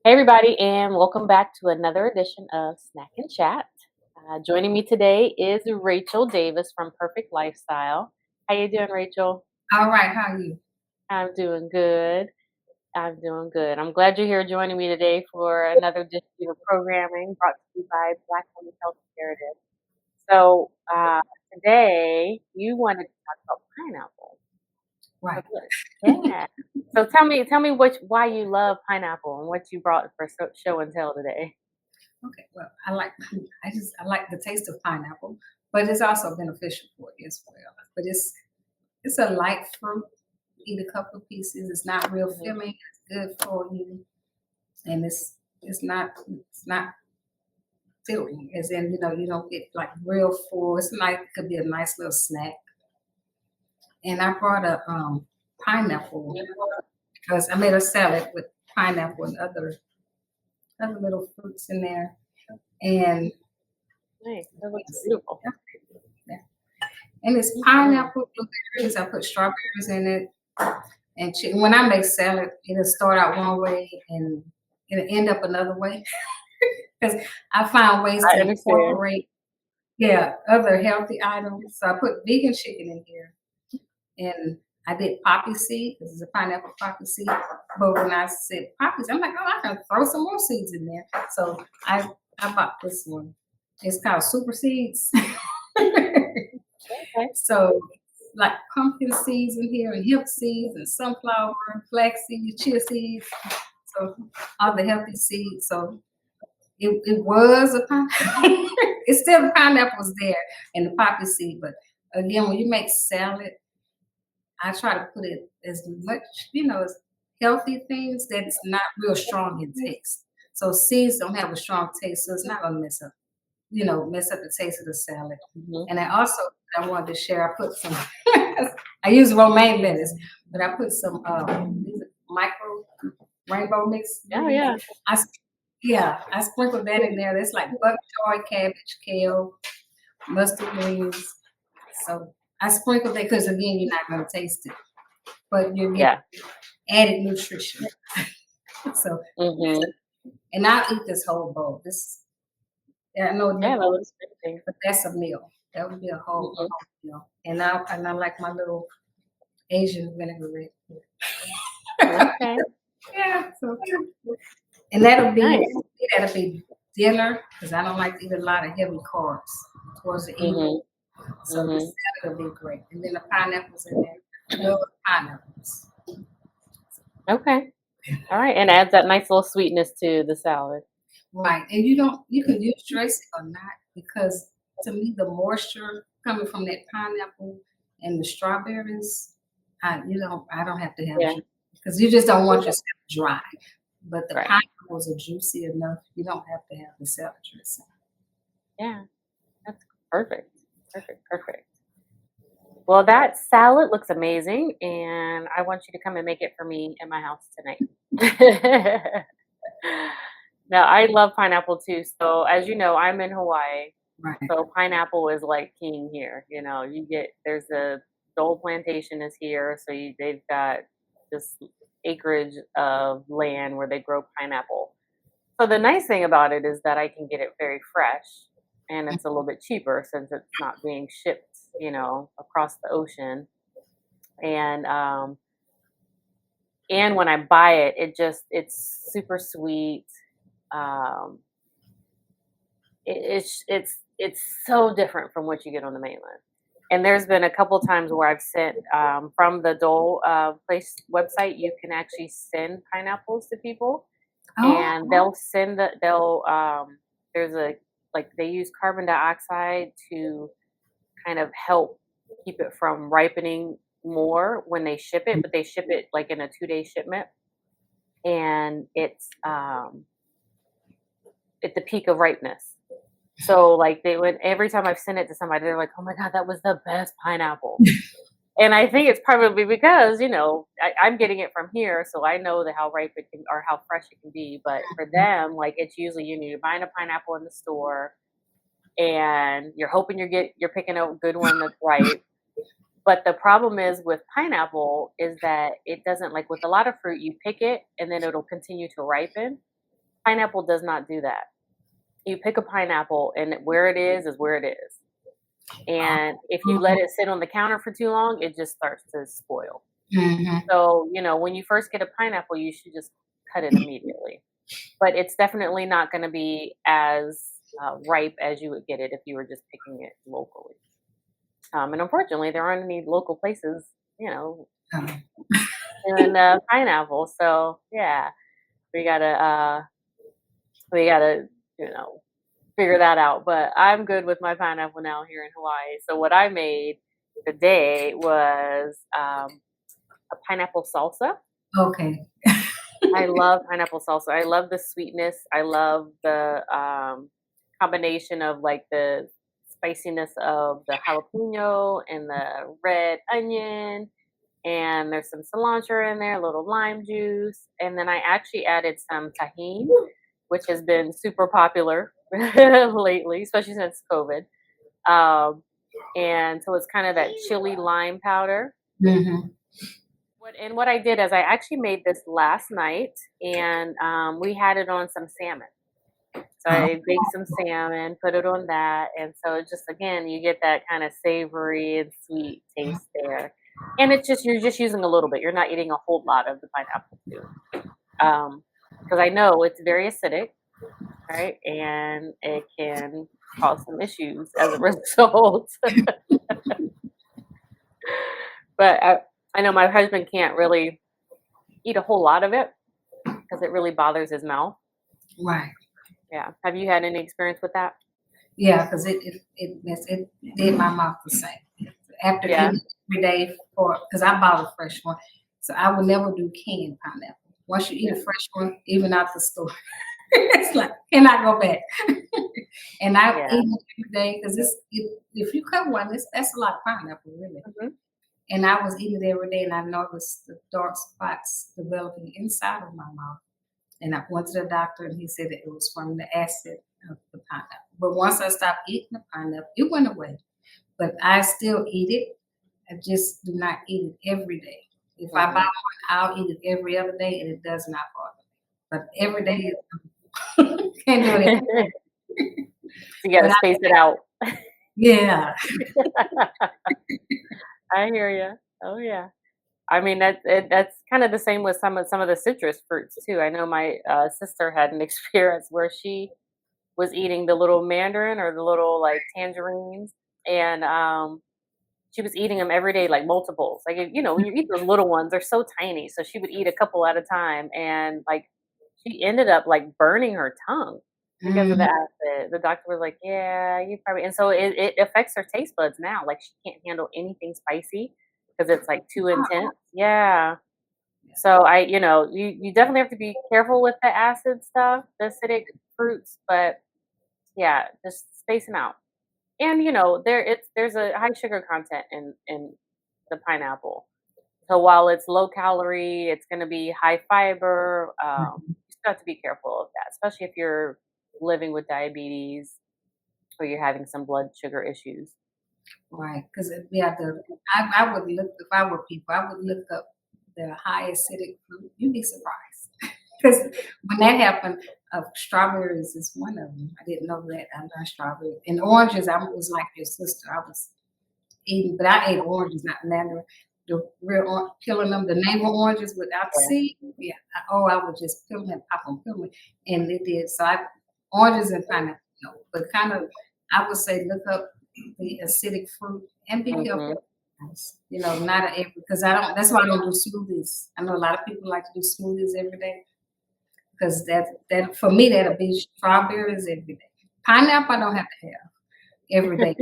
Hey, everybody, and welcome back to another edition of Snack and Chat. Joining me today is Rachel Davis from Perfect Lifestyle. How you doing, Rachel? All right, how are you? I'm doing good. I'm doing good. I'm glad you're here joining me today for another edition of programming brought to you by Black Women's Health Imperative. So today you wanted to talk about pineapple. So Right. yeah. So tell me why you love pineapple and what you brought for show and tell today. Okay. Well, I like the taste of pineapple, but it's also beneficial for you as well. But it's a light fruit. Eat a couple of pieces. It's not real Hmm. filling. It's good for you, and it's not filling. As in, you don't get like real full. It's like it could be a nice little snack. And I brought a pineapple because I made a salad with pineapple and other little fruits in there. And Nice. That looks yes, beautiful. yeah. And it's Mhm. pineapple, blueberries. I put strawberries in it and chicken. When I make salad, it'll start out one way and it'll end up another way because I find ways I to understand. incorporate, yeah, other healthy items. So I put vegan chicken in here, and I did poppy seed. This is a pineapple poppy seed. But when I said poppies, I'm like, oh, I can throw some more seeds in there. So I bought this one. It's called Super Seeds. Okay. So, like pumpkin seeds in here, and hemp seeds, and sunflower, flax seeds, chia seeds. So, all the healthy seeds. So, it was a pineapple. It's still pineapples there and the poppy seed. But again, when you make salad, I try to put it as much, as healthy things that's not real strong in taste. So, seeds don't have a strong taste, so it's not gonna mess up the taste of the salad. Mhm. And I wanted to share. I put some. I use romaine lettuce, but I put some these are micro rainbow mixed Oh, greens. yeah. I s- yeah, I sprinkled that in there. That's like bok choy, cabbage, kale, mustard greens. So I sprinkled that because again, you're not gonna taste it, but you're getting Yeah. added nutrition. So Mhm. and I'll eat this whole bowl. This yeah, I know it Yeah, looks that looks amazing. but that's a meal. That would be a Mhm. whole meal. And I like my little Asian vinaigrette. Okay. Yeah, so and that'll be dinner because I don't like to eat a lot of heavy carbs towards the evening. Mhm. So the Mhm. salad will be great. And then the pineapples in there. I love pineapples. Okay. All right, and adds that nice little sweetness to the salad. Right. And you can use dressing or not because to me the moisture coming from that pineapple and the strawberries, I don't have to have Yeah. dressing because you just don't want yourself dry. But the Right. pineapples are juicy enough. You don't have to have the salad dressing. Yeah. That's perfect. Perfect. Perfect. Well, that salad looks amazing, and I want you to come and make it for me in my house tonight. Now, I love pineapple too. So, as you know, I'm in Hawaii. Right. So pineapple is like king here. There's a Dole plantation is here, so they've got this acreage of land where they grow pineapple. So the nice thing about it is that I can get it very fresh, and it's a little bit cheaper since it's not being shipped, across the ocean. And and when I buy it, it's super sweet. Um, it's so different from what you get on the mainland. And there's been a couple times where I've sent from the Dole place website. You can actually send pineapples to people, Oh, and they'll send the they'll there's a like they use carbon dioxide to kind of help keep it from ripening more when they ship it, but they ship it like in a 2-day shipment, and it's at the peak of ripeness. So, like, they would every time I've sent it to somebody, they're like, "Oh my god, that was the best pineapple." And I think it's probably because, I'm getting it from here, so I know that how ripe it can or how fresh it can be. But for them, like, it's usually you're buying a pineapple in the store, and you're hoping you're picking a good one that's ripe. But the problem is with pineapple is that it doesn't like with a lot of fruit, you pick it and then it'll continue to ripen. Pineapple does not do that. You pick a pineapple, and where it is where it is. And if you let it sit on the counter for too long, it just starts to spoil. Mm-hmm. So, when you first get a pineapple, you should just cut it immediately. But it's definitely not going to be as ripe as you would get it if you were just picking it locally. And unfortunately, there aren't any local places, doing pineapple. So yeah, we gotta we gotta figure that out. But I'm good with my pineapple now here in Hawaii. So what I made today was a pineapple salsa. Okay. I love pineapple salsa. I love the sweetness. I love the combination of like the spiciness of the jalapeno and the red onion. And there's some cilantro in there, a little lime juice. And then I actually added some tahini, which has been super popular lately, especially since COVID. And so it's kind of that chili lime powder. Mm-hmm. What I did is I actually made this last night, and we had it on some salmon. So I baked some salmon, put it on that, and so it just, again, you get that kind of savory and sweet taste there. And you're just using a little bit. You're not eating a whole lot of the pineapple too, because I know it's very acidic, right? And it can cause some issues as a result. But I know my husband can't really eat a whole lot of it because it really bothers his mouth. Right. Yeah. Have you had any experience with that? Yeah, because it did my mouth the same. After eating every day because I bought a fresh one, so I would never do canned pineapple. Once you eat a fresh one, even out the store, it's like, can I go back? And I eat it every day because if you cut one, that's a lot of pineapple, really. Mm-hmm. And I was eating it every day, and I noticed the dark spots developing inside of my mouth. And I went to the doctor, and he said that it was from the acid of the pineapple. But once I stopped eating the pineapple, it went away. But I still eat it. I just do not eat it every day. If I buy one, I'll eat it every other day, and it does not bother me. But every day, can't do it. You got to space it out. Yeah. I hear you. Oh yeah. I mean that's kind of the same with some of the citrus fruits too. I know my sister had an experience where she was eating the little mandarin or the little like tangerines, and she was eating them every day, like multiples. Like when you eat those little ones, they're so tiny, so she would eat a couple at a time, and like she ended up like burning her tongue because of the acid. The doctor was like, "Yeah, you probably," and so it affects her taste buds now. Like she can't handle anything spicy because it's like too intense. Yeah. So you definitely have to be careful with the acid stuff, the acidic fruits, but yeah, just space them out. And there's a high sugar content in the pineapple. So while it's low calorie, it's going to be high fiber. You still have to be careful of that, especially if you're living with diabetes or you're having some blood sugar issues. Right, because I would look, if I were people, I would look up the high acidic fruit. You'd be surprised because when that happened, strawberries is one of them. I didn't know that. I love strawberries and oranges. I was like your sister. I was eating, but I ate oranges, not mandarin. The real peeling them, the navel oranges without the seed. Yeah. I would just peel them and pop them, and it did. So oranges and pineapple, but kind of, I would say look up the acidic fruit and be careful. Not because that's why I don't do smoothies. I know a lot of people like to do smoothies every day because that for me that'll be strawberries every day. Pineapple I don't have to have every day.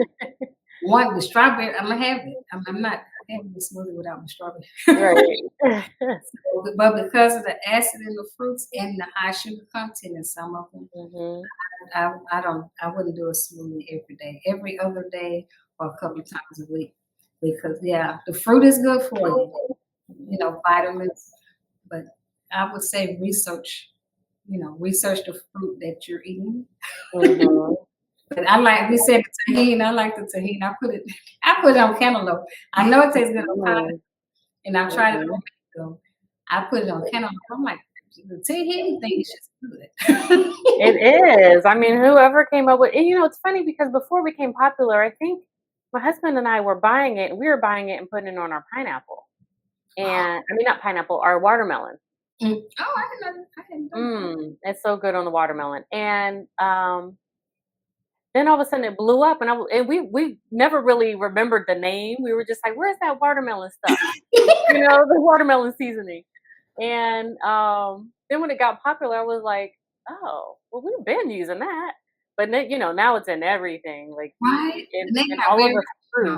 The strawberry I'm gonna have it. I'm not having a smoothie without my strawberry. Right. But because of the acid in the fruits and the high sugar content in some of them, I wouldn't do a smoothie every day. Every other day or a couple of times a week. Because the fruit is good for you, vitamins. But I would say research the fruit that you're eating. But we said the tahini. I like the tahini. I put it on cantaloupe. I know it tastes good on pie, and I've tried it on mango. I put it on cantaloupe. I'm like, the tahini thing is just good. It is. I mean, whoever came up with and, it's funny because before it became popular, I think my husband and I were buying it, and we were buying it and putting it on our pineapple. Oh, And I mean, not pineapple, our watermelon. oh, I didn't know. I didn't know that. It's so good on the watermelon. And then all of a sudden it blew up, and we never really remembered the name. We were just like, "Where's that watermelon stuff?" The watermelon seasoning. And then when it got popular, I was like, "Oh, well, we've been using that." But then, now it's in everything. Like Right? And they in got all of very the um,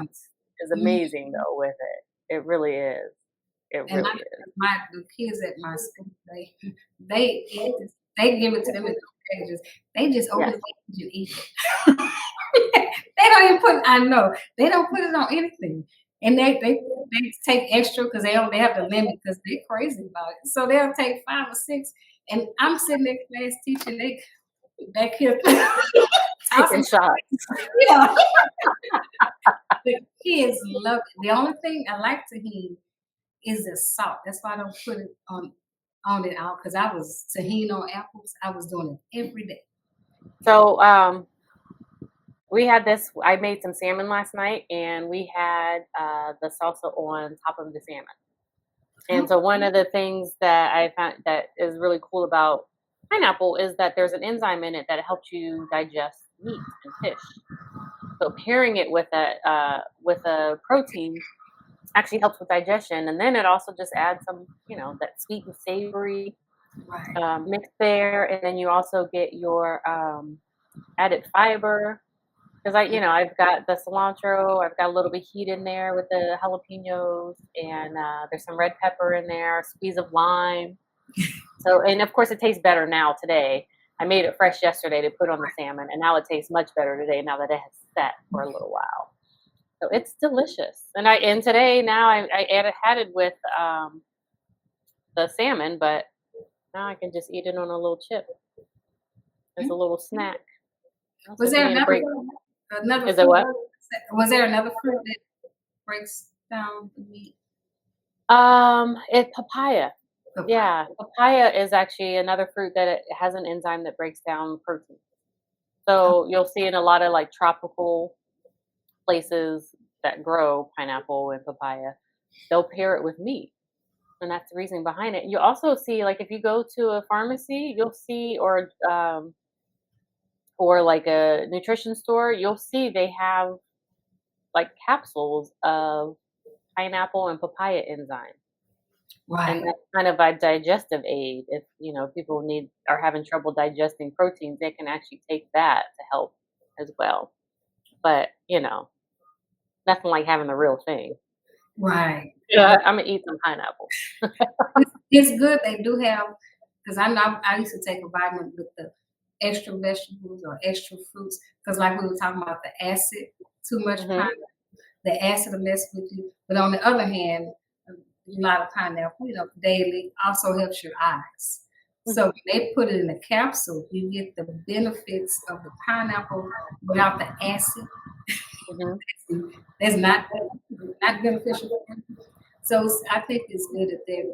fruits is mm, amazing though with it. It really is. It and really is. the kids at my school, they eat this, they give it to them in packages. They just open Yes. the package and eat it. They don't even put I know. They don't put it on anything. And they take extra because they have the limit because they're crazy about it. So they'll take 5 or 6, and I'm sitting in class teaching, that kid Taking tossing, shots. yeah. The kids love it. The only thing I like to eat is the salt. That's why I don't put it on it out because I was tahini on apples. I was doing it every day. So we had this. I made some salmon last night, and we had the salsa on top of the salmon. And Oh, so one of the things that I found that is really cool about pineapple is that there's an enzyme in it that helps you digest meat and fish. So pairing it with a protein actually helps with digestion, and then it also just adds some, that sweet and savory right. mix there, and then you also get your added fiber. Because I've got the cilantro, I've got a little bit of heat in there with the jalapenos, and there's some red pepper in there, a squeeze of lime. So, and of course, it tastes better now today. I made it fresh yesterday to put on the salmon, and now it tastes much better today now that it has set for a little while. So it's delicious. And today now had it with the salmon, but now I can just eat it on a little chip as a little snack. Also, Was if you there need a break, another is it fruit? what? Was there another fruit that breaks down the meat? It's papaya. Papaya. Yeah, papaya is actually another fruit that it has an enzyme that breaks down protein. So you'll see in a lot of like tropical places that grow pineapple and papaya, they'll pair it with meat. And that's the reason behind it. You also see, like, if you go to a pharmacy, you'll see, or like a nutrition store, you'll see they have like capsules of pineapple and papaya enzyme. And Right. that's kind of a digestive aid. If people are having trouble digesting proteins, they can actually take that to help as well. But nothing like having the real thing. Right. Yeah, I'm gonna eat some pineapple. It's good they do have because I know I used to take a vitamin with the extra vegetables or extra fruits because like we were talking about the acid, too much Hmm. pineapple, the acid will mess with you. But on the other hand, a lot of pineapple, daily also helps your eyes. So when they put it in a capsule, you get the benefits of the pineapple without the acid. Hmm. That's not beneficial for you. So I think it's good that they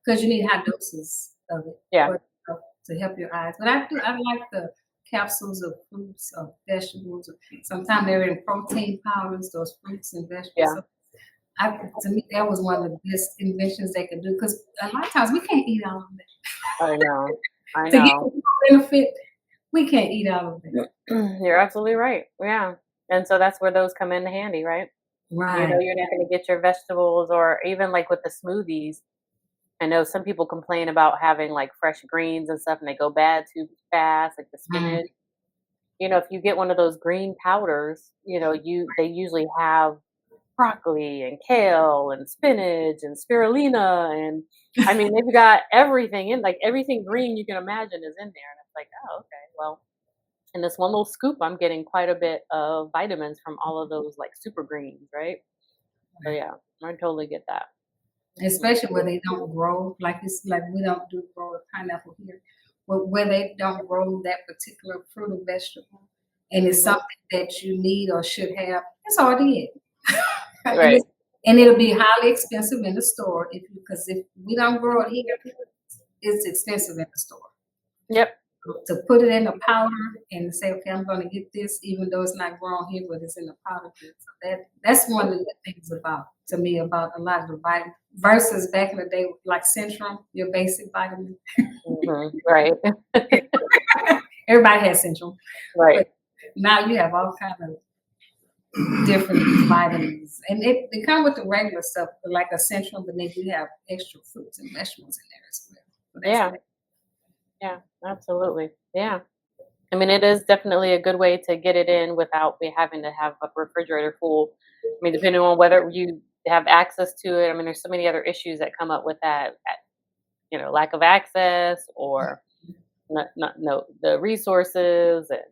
because you need high doses of it Yeah, for, to help your eyes. But I like the capsules of fruits or vegetables. Sometimes they're in protein powders, those fruits and vegetables. yeah. So to me, that was one of the best inventions they could do because a lot of times we can't eat all of that. I know. I To get know. the full benefit, we can't eat all of it. You're absolutely right. Yeah. And so that's where those come in handy, right? Right. You're not going to get your vegetables, or even like with the smoothies. I know some people complain about having like fresh greens and stuff and they go bad too fast, like the Mm, spinach. If you get one of those green powders, they usually have broccoli and kale and spinach and spirulina, and I mean they've got everything in, like everything green you can imagine is in there, and it's like, oh, okay, well, in this one little scoop I'm getting quite a bit of vitamins from all of those like super greens, right? So yeah, I totally get that. Mhm. especially where they don't grow like it's like we don't do grow a pineapple here, but where they don't grow that particular fruit or vegetable, and it's Mhm. something that you need or should have. That's all it is, and, Right. and it'll be highly expensive in the store if because if we don't grow it here, it's expensive in the store. Yep. To put it in a powder and say, okay, I'm going to get this, even though it's not grown here, but it's in the powder. So that's one of the things about to me about a lot of the vitamins versus back in the day, like Centrum, your basic vitamin. Right. Everybody has Centrum, Right. but now you have all kind of different vitamins, and they come with the regular stuff, like a Centrum, but then you have extra fruits and vegetables in there as well. So that's Yeah. great. Yeah. Absolutely. Yeah. I mean, it is definitely a good way to get it in without me having to have a refrigerator full. I mean, depending on whether you have access to it. I mean, there's so many other issues that come up with that, lack of access or not no the resources and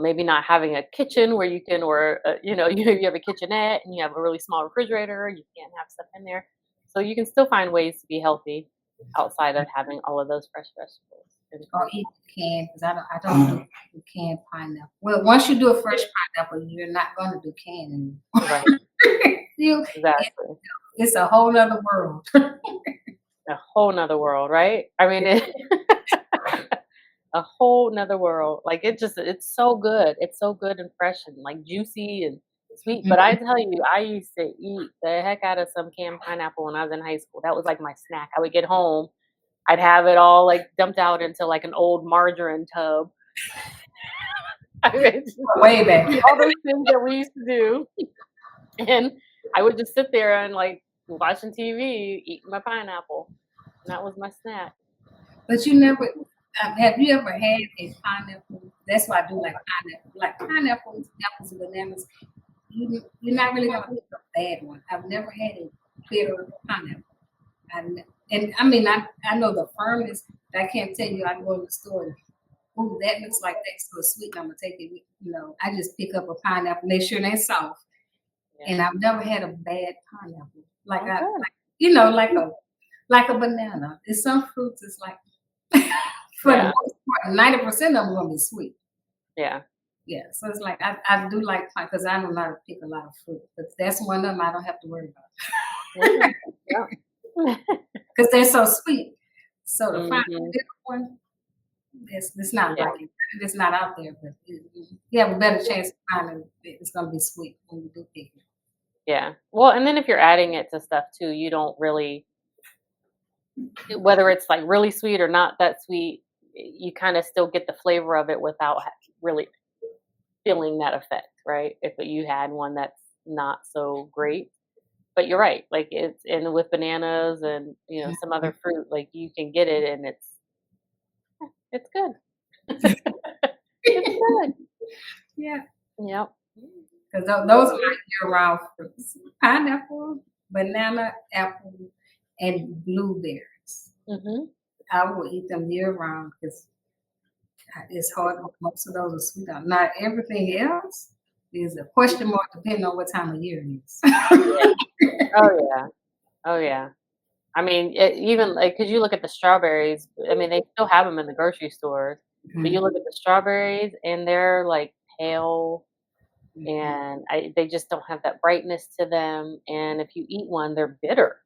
maybe not having a kitchen where you can or you have a kitchenette and you have a really small refrigerator, you can't have stuff in there. So you can still find ways to be healthy outside of having all of those fresh vegetables and Or fruit. eat canned, because I don't do canned pineapple. Well, once you do a fresh pineapple, you're not going to do canned anymore. Right. you, Exactly. it's a whole other world. A whole nother world, right? I mean, a whole nother world. Like it's so good. It's so good and fresh and like juicy and sweet. But I tell you, I used to eat the heck out of some canned pineapple when I was in high school. That was like my snack. I would get home, I'd have it all like dumped out into like an old margarine tub. I mean, Way back. all those things that we used to do. And I would just sit there and like watching TV, eating my pineapple. And that was my snack. But you never have you ever had a pineapple? That's why I do like pineapple. Like pineapples, apples, and bananas. You're not really gonna pick a bad one. I've never had a bitter pineapple. And I mean, I know the firmness. I can't tell you. I go in the store and ooh, that looks like that's so sweet. I'm gonna take it. I just pick up a pineapple, make sure they're soft, Yeah. and I've never had a bad pineapple. Like Okay. like a banana. There's some fruits. It's like for the Yeah. most part, 90% of them gonna be sweet. Yeah. Yeah, so it's like I do like pine because I know how to pick a lot of fruit, but that's one of them I don't have to worry about Yeah. because they're so sweet. So to find a Mhm. bitter one, it's not Yeah. like it. It's not out there, but you have a better chance of finding it's gonna be sweet when you do pick it. Yeah. Well, and then if you're adding it to stuff too, you don't really, whether it's like really sweet or not that sweet, you kind of still get the flavor of it without really feeling that effect, right? If you had one that's not so great. But you're right. Like it's and with bananas and some other fruit, like you can get it and it's good. It's good. Yeah, Yep. because those are my year-round fruits: pineapple, banana, apple, and blueberries. Mhm. I will eat them year-round because it's hard. Most of those are sweet. Not everything else is a question mark depending on what time of year it is. Yeah. Oh yeah. Oh yeah. I mean, even like because you look at the strawberries. I mean, they still have them in the grocery stores, but you Mhm, look at the strawberries and they're like pale, mhm. and they just don't have that brightness to them. And if you eat one, they're bitter.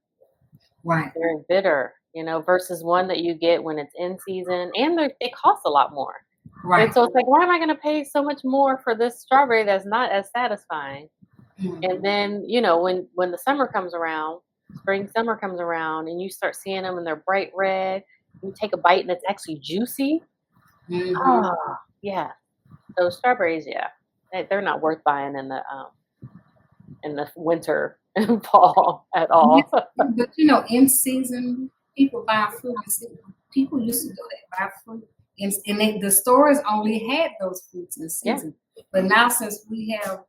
Right, They're bitter, versus one that you get when it's in season, and they cost a lot more. And right. so it's like, why am I going to pay so much more for this strawberry that's not as satisfying? And Mhm. then, when the summer comes around, spring, summer comes around, and you start seeing them and they're bright red, you take a bite and it's actually juicy. Mhm. Oh, yeah. Those strawberries, yeah, they're not worth buying in the winter and fall at Yes, all. but in season, people buy fruit in season. People used to do that, buy fruit, the stores only had those fruits in Yeah, season. But now, since we have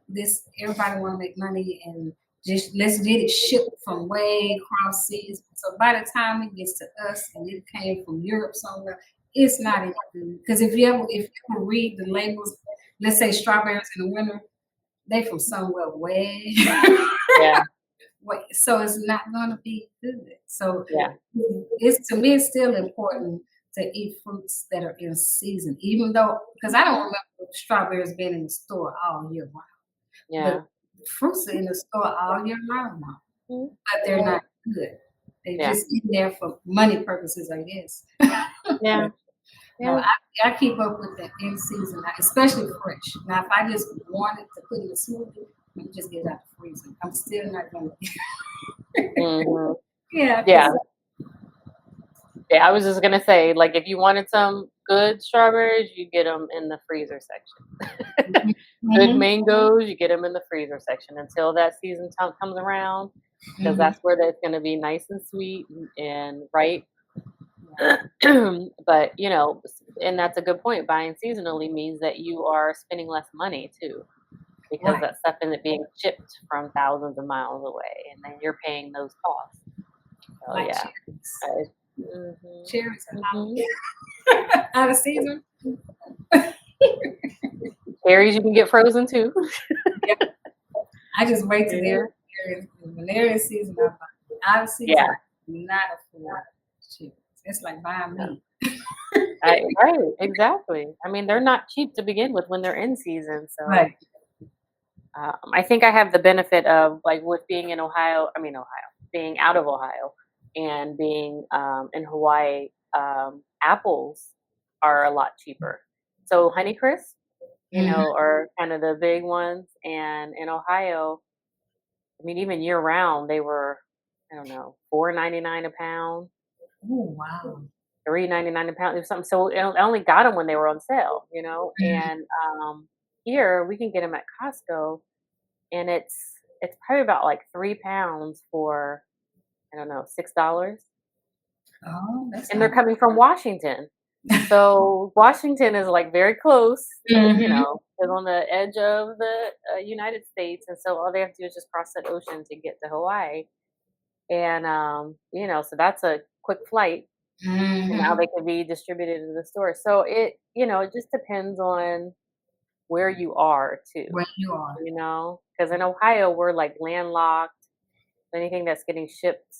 this, everybody want to make money and just let's get it shipped from way across seas. So by the time it gets to us and it came from Europe somewhere, it's not any good. Because if you ever read the labels, let's say strawberries in the winter, they from somewhere way yeah, so it's not gonna be good. So yeah, it's to me it's still important to eat fruits that are in season, even though because I don't remember strawberries being in the store all year round. But yeah. fruits are in the store all year round now, Mhm. but they're Yeah. not good. They Yeah. just in there for money purposes, I guess. Yeah. No, Yeah. I keep up with the in season, especially fresh. Now, if I just wanted to put in a smoothie, I just get it out the freezer. I'm still not gonna. Hmm. Yeah, Yeah. 'cause Yeah. I was just gonna say, like, if you wanted some good strawberries, you get them in the freezer section. Good mhm, mangoes, you get them in the freezer section until that season comes around, because mhm, that's where it's gonna be nice and sweet and ripe. yeah, But and that's a good point. Buying seasonally means that you are spending less money too, because right. that stuff isn't being shipped from thousands of miles away, and then you're paying those costs. So Like yeah. cherries. Mhm. Cherries Mhm. are out of season. Berries you can get frozen too. Yeah, I just wait till Yeah. cherries. When they're in season, I buy it. Out of season, Yeah. I cannot afford cherries. It's like buying Yeah. meat. Right. Exactly. I mean, they're not cheap to begin with when they're in season. So Right. I think I have the benefit of, like, with being in Ohio. I mean, Ohio, being out of Ohio, and being in Hawaii. Apples are a lot cheaper. So Honeycrisp, Mhm. are kind of the big ones. And in Ohio, I mean, even year round, they were, I don't know, 4.99 a pound, Oh, wow. 3.99 a pound, or something. So I only got them when they were on sale, Mhm. and here we can get them at Costco, and it's probably about like 3 pounds for, I don't know, $6, Oh, that's and they're not. coming from Washington. So Washington is like very close, Mhm. is on the edge of the United States, and so all they have to do is just cross that ocean to get to Hawaii, and so that's a quick flight, and now Mhm. they can be distributed in the store. So it just depends on where you are too, Where you are. because in Ohio we're like landlocked. Anything that's getting shipped,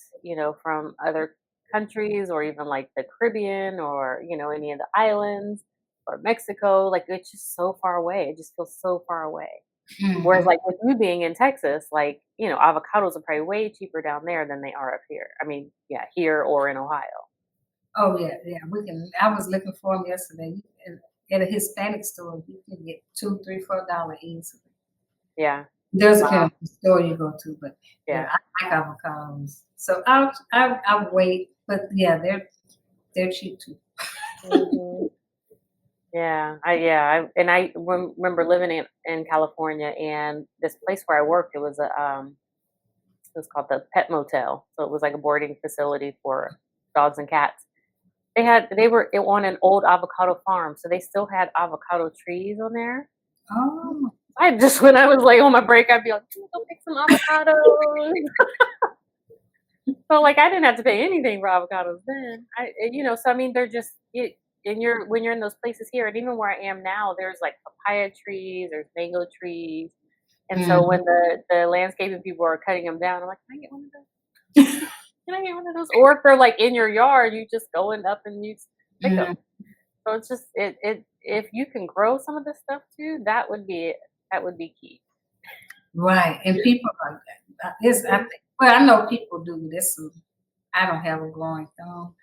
from other countries, or even like the Caribbean, or, any of the islands, or Mexico, like it's just so far away. It just feels so far away. Whereas Mhm. like with you being in Texas, like, avocados are probably way cheaper down there than they are up here. I mean, yeah, here or in Ohio. Oh, yeah, yeah, we can I was looking for them yesterday. At a Hispanic store, you can get 2, 3, $4 easily. Yeah. Does Wow. depend on the store you go to, but yeah, Yeah. I like avocados. So I'll wait, but yeah, they're cheap too. Hmm. And I remember living in California, and this place where I worked, it was called the Pet Motel. So it was like a boarding facility for dogs and cats. They were on an old avocado farm, so they still had avocado trees on there. Oh. I just when I was like on my break, I'd be like, "Can we go pick some avocados?" So like I didn't have to pay anything for avocados then. So I mean they're just and when you're in those places here, and even where I am now, there's like papaya trees, there's mango trees, and so when Mhm. the landscaping people are cutting them down, I'm like, "Can I get one of those? Can I get one of those?" Or if they're like in your yard, you just going up and you pick Mhm. them. So it's just if you can grow some of this stuff too, that would be key. Right, and people like that. It's I think well, I know people do this. I don't have a growing thumb,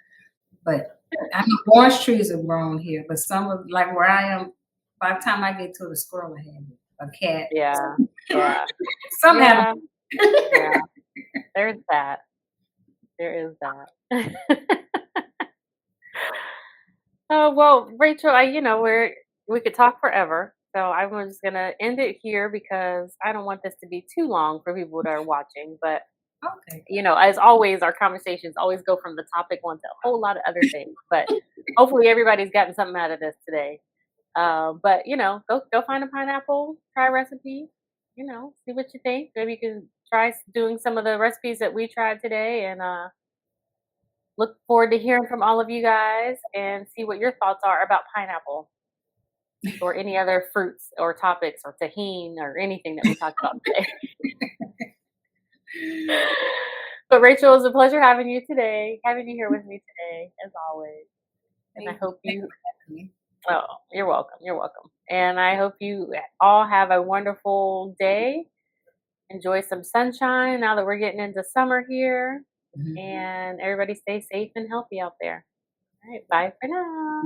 but I know orange trees are grown here, but some of like where I am, by the time I get to the squirrel, I have a cat. Yeah, yeah, Some have yeah, yeah. There's that. There is that. Oh well, Rachel, we could talk forever. So I'm just gonna end it here because I don't want this to be too long for people that are watching. But okay. as always, our conversations always go from the topic one to a whole lot of other things. But hopefully, everybody's gotten something out of this today. But go find a pineapple, try a recipe. See what you think. Maybe you can try doing some of the recipes that we tried today, and look forward to hearing from all of you guys and see what your thoughts are about pineapple or any other fruits or topics or tahine or anything that we talked about today. But Rachel, it was a pleasure having you here with me today, as always. And I Thank you. hope Thank you you, for having me. oh, you're welcome. You're welcome. And I hope you all have a wonderful day. Enjoy some sunshine now that we're getting into summer here. Mhm. and everybody stay safe and healthy out there. All right, bye for now.